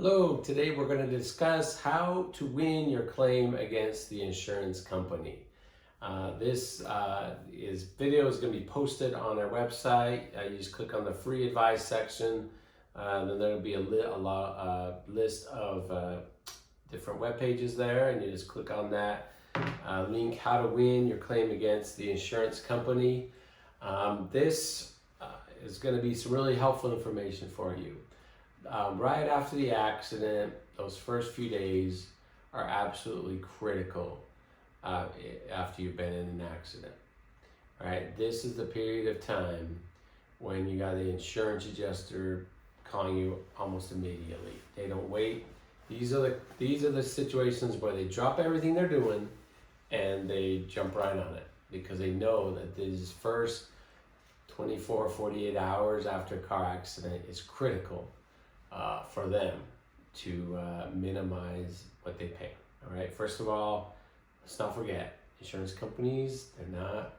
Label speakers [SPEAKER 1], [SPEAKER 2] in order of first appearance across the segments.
[SPEAKER 1] Hello, today we're going to discuss how to win your claim against the insurance company. This video is going to be posted on our website. You just click on the free advice section. Then there'll be a list of different web pages there, and you just click on that link, how to win your claim against the insurance company. This is going to be some really helpful information for you. Right after the accident, those first few days are absolutely critical after you've been in an accident. All right, this is the period of time when you got the insurance adjuster calling you almost immediately. They don't wait. These are the situations where they drop everything they're doing and they jump right on it because they know that these first 24, 48 hours after a car accident is critical for them to minimize what they pay. All right. First of all, let's not forget insurance companies. They're not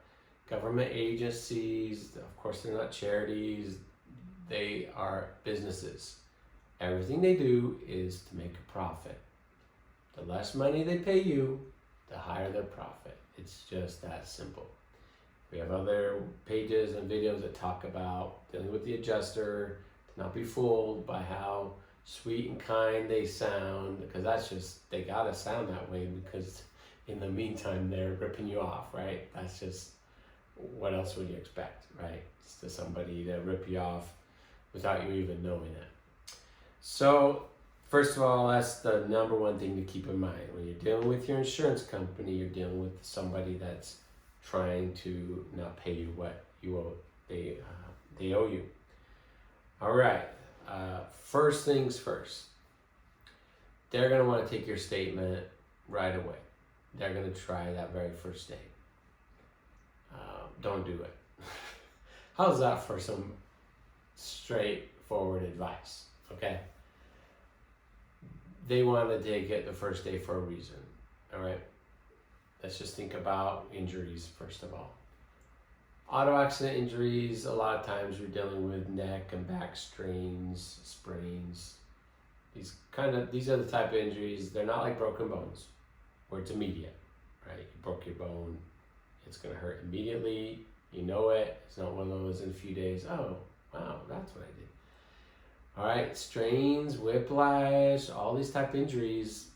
[SPEAKER 1] government agencies. Of course, they're not charities. They are businesses. Everything they do is to make a profit. The less money they pay you, the higher their profit. It's just that simple. We have other pages and videos that talk about dealing with the adjuster, to not be fooled by how sweet and kind they sound, because that's just, they gotta sound that way because in the meantime they're ripping you off, right? That's just, what else would you expect, right? It's to somebody to rip you off without you even knowing it. So first of all, that's the number one thing to keep in mind. When you're dealing with your insurance company, you're dealing with somebody that's trying to not pay you what you owe. They owe you. All right. First things first. They're going to want to take your statement right away. They're going to try that very first day. Don't do it. How's that for some straightforward advice? Okay. They want to take it the first day for a reason. All right. Let's just think about injuries first of all. Auto accident injuries, a lot of times we're dealing with neck and back strains, sprains. These are the type of injuries, they're not like broken bones, where it's immediate, right? You broke your bone, it's gonna hurt immediately, you know it. It's not one of those in a few days, oh, wow, that's what I did. All right, strains, whiplash, all these type of injuries,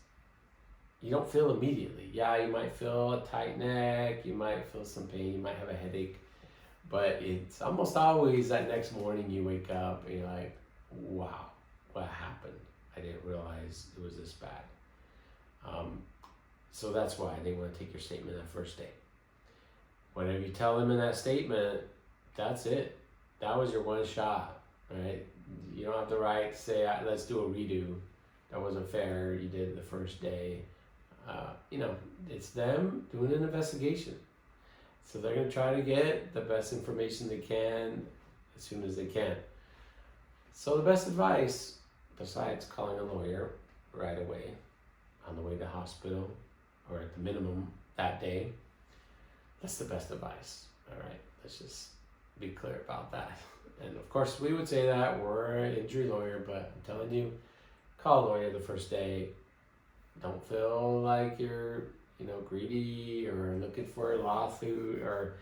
[SPEAKER 1] you don't feel immediately. Yeah, you might feel a tight neck, you might feel some pain, you might have a headache, but it's almost always that next morning you wake up and you're like, wow, what happened? I didn't realize it was this bad. So that's why they want to take your statement that first day. Whatever you tell them in that statement, that's it. That was your one shot, right? You don't have the right to say, let's do a redo. That wasn't fair. You did it the first day. It's them doing an investigation. So they're going to try to get the best information they can as soon as they can. So the best advice, besides calling a lawyer right away on the way to hospital, or at the minimum that day, that's the best advice. All right, let's just be clear about that. And of course, we would say that we're an injury lawyer, but I'm telling you, call a lawyer the first day. Don't feel like you're greedy or looking for a lawsuit, or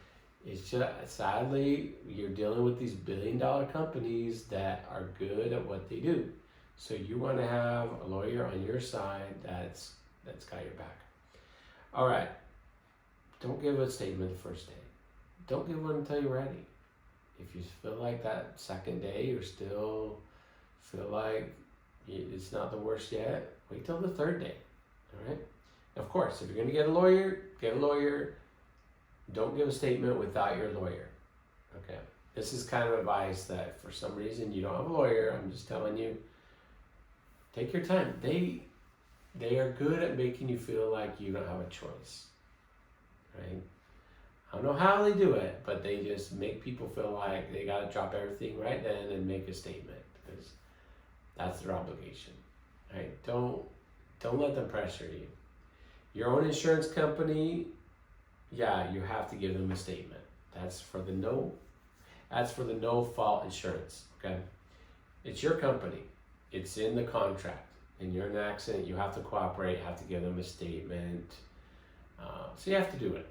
[SPEAKER 1] it's just, sadly, you're dealing with these billion-dollar companies that are good at what they do. So you want to have a lawyer on your side that's got your back. All right. Don't give a statement the first day. Don't give one until you're ready. If you feel like that second day you still feel like it's not the worst yet, wait till the third day. All right. Of course, if you're going to get a lawyer, get a lawyer. Don't give a statement without your lawyer. Okay. This is kind of advice that for some reason you don't have a lawyer. I'm just telling you, take your time. They are good at making you feel like you don't have a choice. Right? I don't know how they do it, but they just make people feel like they got to drop everything right then and make a statement because that's their obligation. Right? Don't let them pressure you. Your own insurance company, yeah, you have to give them a statement. That's for the no fault insurance. Okay, it's your company. It's in the contract. And you're in an accident, you have to cooperate, you have to give them a statement. So you have to do it.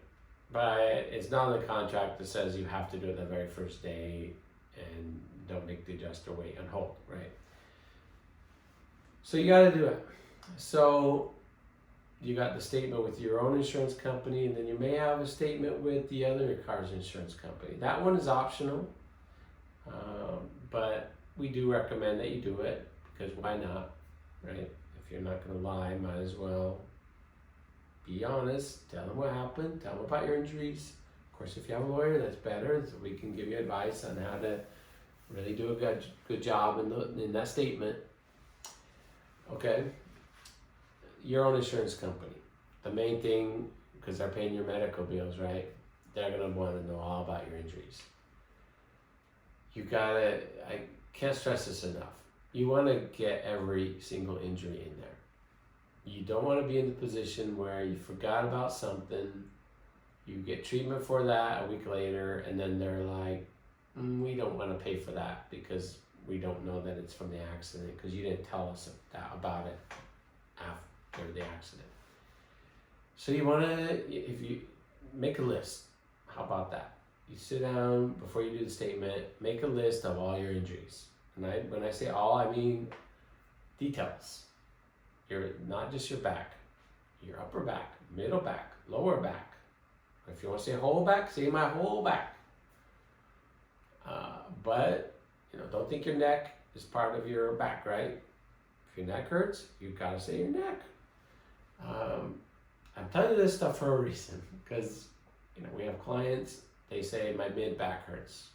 [SPEAKER 1] But it's not in the contract that says you have to do it the very first day and don't make the adjuster wait on hold, right? So you got to do it. So you got the statement with your own insurance company, and then you may have a statement with the other car's insurance company. That one is optional, but we do recommend that you do it, because why not, right? If you're not going to lie, might as well be honest. Tell them what happened. Tell them about your injuries. Of course, if you have a lawyer, that's better, so we can give you advice on how to really do a good job in that statement. Okay. Your own insurance company. The main thing, because they're paying your medical bills, right? They're going to want to know all about your injuries. I can't stress this enough. You want to get every single injury in there. You don't want to be in the position where you forgot about something, you get treatment for that a week later, and then they're like, we don't want to pay for that because we don't know that it's from the accident, because you didn't tell us about it after the accident. So you want to, if you make a list, how about that? You sit down before you do the statement, make a list of all your injuries. And when I say all, I mean details. Not just your back, your upper back, middle back, lower back. If you want to say whole back, say my whole back. But don't think your neck is part of your back, right? If your neck hurts, you've got to say your neck. I'm telling you this stuff for a reason, because we have clients, they say my mid back hurts.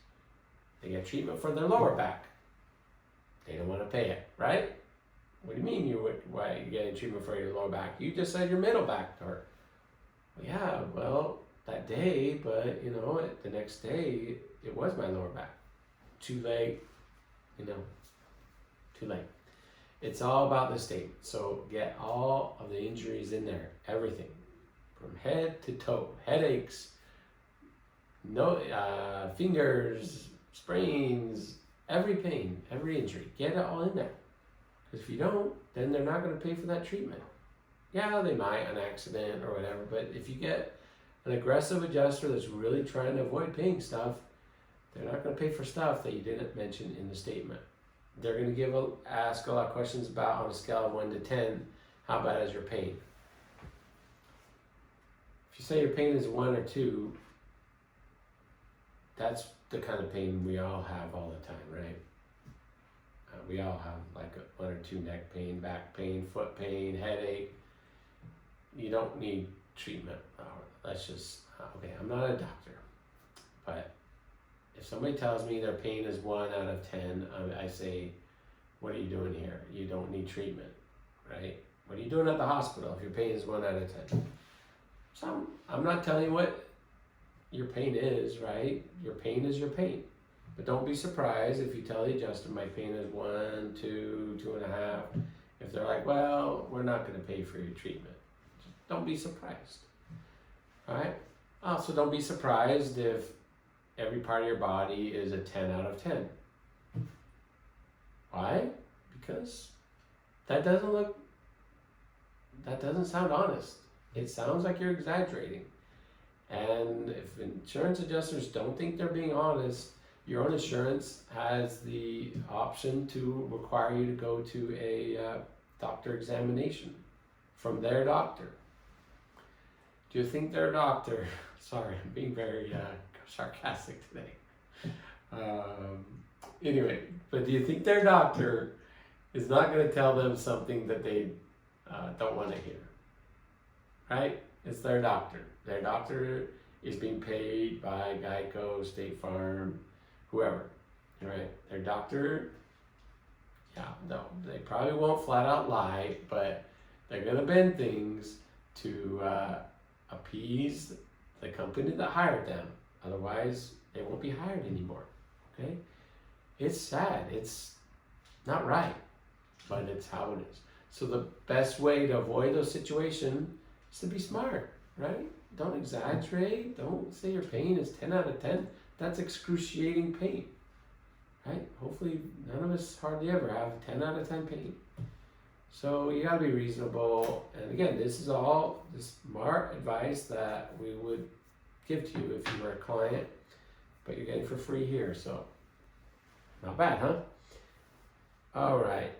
[SPEAKER 1] They get treatment for their lower back. They don't want to pay it, right? What do you mean why are you getting treatment for your lower back? You just said your middle back hurt. Well, yeah, well, that day, but the next day, it was my lower back. Too late, too late. It's all about the statement. So get all of the injuries in there, everything, from head to toe, headaches, fingers, sprains, every pain, every injury. Get it all in there. Because if you don't, then they're not going to pay for that treatment. Yeah, they might on accident or whatever, but if you get an aggressive adjuster that's really trying to avoid paying stuff, they're not going to pay for stuff that you didn't mention in the statement. They're going to ask a lot of questions about, on a scale of 1 to 10, how bad is your pain? If you say your pain is 1 or 2, that's the kind of pain we all have all the time, right? We all have like 1 or 2 neck pain, back pain, foot pain, headache. You don't need treatment. That's just, okay, I'm not a doctor, but if somebody tells me their pain is 1 out of 10, I say, what are you doing here? You don't need treatment, right? What are you doing at the hospital if your pain is 1 out of 10? So I'm not telling you what your pain is, right? Your pain is your pain. But don't be surprised if you tell the adjuster my pain is 1, 2, 2.5. If they're like, well, we're not going to pay for your treatment. Just don't be surprised. All right? Also, don't be surprised if every part of your body is a 10 out of 10. Why? Because that doesn't sound honest. It sounds like you're exaggerating. And if insurance adjusters don't think they're being honest, your own insurance has the option to require you to go to a doctor examination from their doctor. Do you think their doctor, sorry, I'm being very sarcastic today. Anyway, but do you think their doctor is not going to tell them something that they don't want to hear? Right? It's their doctor. Their doctor is being paid by Geico, State Farm, whoever, right? Their doctor, they probably won't flat out lie, but they're going to bend things to appease the company that hired them. Otherwise, they won't be hired anymore, okay? It's sad. It's not right, but it's how it is. So the best way to avoid those situations is to be smart, right? Don't exaggerate. Don't say your pain is 10 out of 10. That's excruciating pain, right? Hopefully none of us hardly ever have 10 out of 10 paid. So you gotta be reasonable. And again, this is all the smart advice that we would give to you if you were a client, but you're getting for free here, so not bad, huh? All right.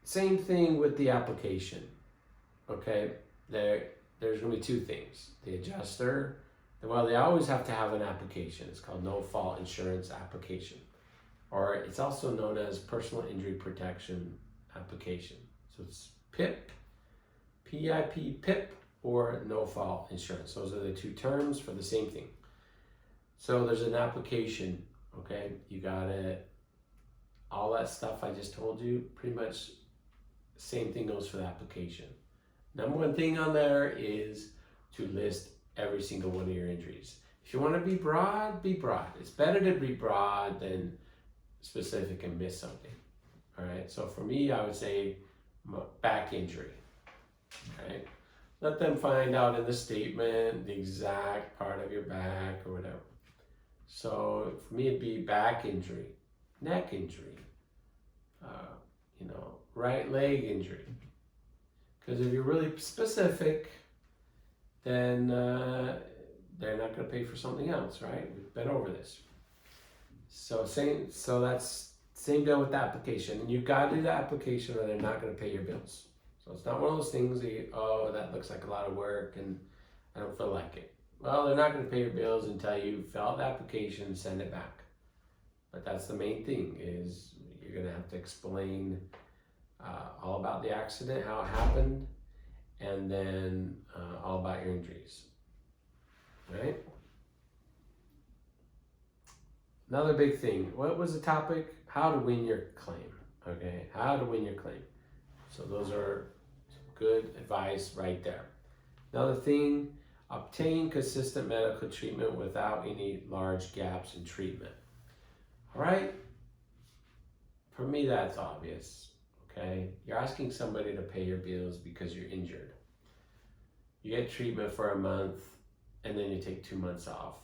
[SPEAKER 1] Same thing with the application, okay? There's gonna be two things. The adjuster, well, they always have to have an application. It's called no fault insurance application, or it's also known as personal injury protection application. So it's PIP, PIP, PIP, or no fault insurance. Those are the two terms for the same thing. So there's an application, okay? You got it, all that stuff I just told you, pretty much same thing goes for the application. Number one thing on there is to list every single one of your injuries. If you want to be broad, be broad. It's better to be broad than specific and miss something. All right. So for me, I would say back injury. Right. Let them find out in the statement the exact part of your back or whatever. So for me, it'd be back injury, neck injury, right leg injury. Because if you're really specific, then they're not going to pay for something else, right? We've been over this. So that's same deal with the application, and you got to do the application, or they're not going to pay your bills. So it's not one of those things that that looks like a lot of work, and I don't feel like it. Well, they're not going to pay your bills until you fill out the application and send it back. But that's the main thing, is you're going to have to explain all about the accident, how it happened, and then all about your injuries, right? Another big thing, what was the topic? How to win your claim, okay? How to win your claim. So those are good advice right there. Another thing, obtain consistent medical treatment without any large gaps in treatment. All right? For me, that's obvious, okay? You're asking somebody to pay your bills because you're injured. You get treatment for a month, and then you take 2 months off,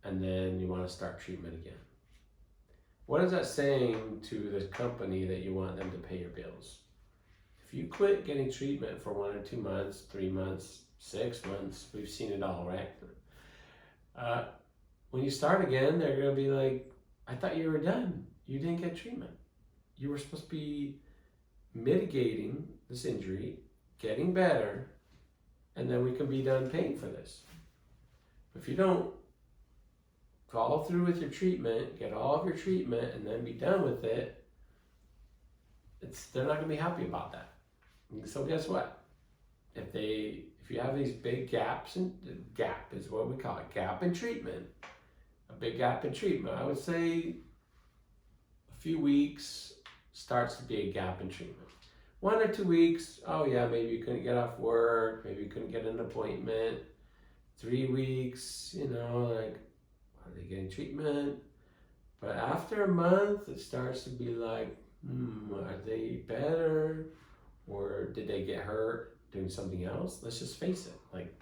[SPEAKER 1] and then you want to start treatment again. What is that saying to the company that you want them to pay your bills? If you quit getting treatment for 1 or 2 months, 3 months, 6 months, we've seen it all, right? When you start again, they're going to be like, I thought you were done. You didn't get treatment. You were supposed to be mitigating this injury, getting better, and then we can be done paying for this. If you don't follow through with your treatment, get all of your treatment, and then be done with it, they're not going to be happy about that. So guess what? If you have these big gaps, and gap is what we call it, gap in treatment, a big gap in treatment, I would say a few weeks starts to be a gap in treatment. 1 or 2 weeks, oh yeah, maybe you couldn't get off work, maybe you couldn't get an appointment. 3 weeks, like, are they getting treatment? But after a month, it starts to be like, are they better? Or did they get hurt doing something else? Let's just face it. Like,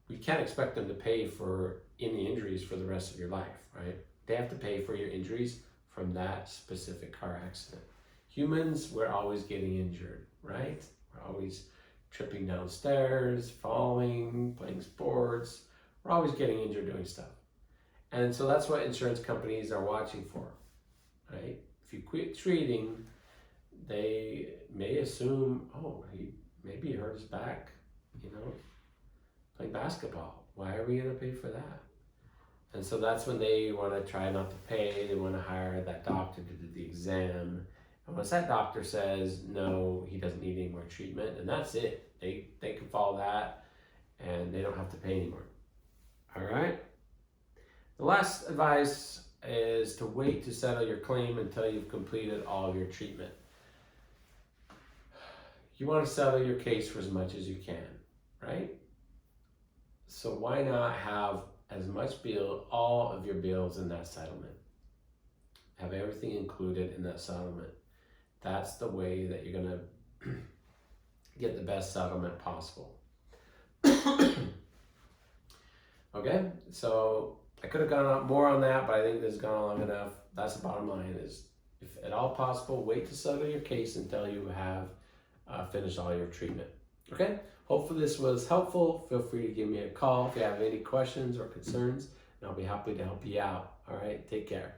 [SPEAKER 1] we can't expect them to pay for any injuries for the rest of your life, right? They have to pay for your injuries from that specific car accident. Humans, we're always getting injured, right? We're always tripping downstairs, falling, playing sports. We're always getting injured doing stuff. And so that's what insurance companies are watching for, right? If you quit treating, they may assume, maybe he hurt his back, playing basketball. Why are we going to pay for that? And so that's when they want to try not to pay. They want to hire that doctor to do the exam. And once that doctor says, no, he doesn't need any more treatment, and that's it. They can follow that, and they don't have to pay anymore. All right? The last advice is to wait to settle your claim until you've completed all of your treatment. You want to settle your case for as much as you can, right? So why not have as much all of your bills in that settlement? Have everything included in that settlement. That's the way that you're going to get the best settlement possible. Okay, so I could have gone up more on that, but I think this has gone long enough. That's the bottom line is, if at all possible, wait to settle your case until you have finished all your treatment. Okay? Hopefully this was helpful. Feel free to give me a call if you have any questions or concerns, and I'll be happy to help you out. All right? Take care.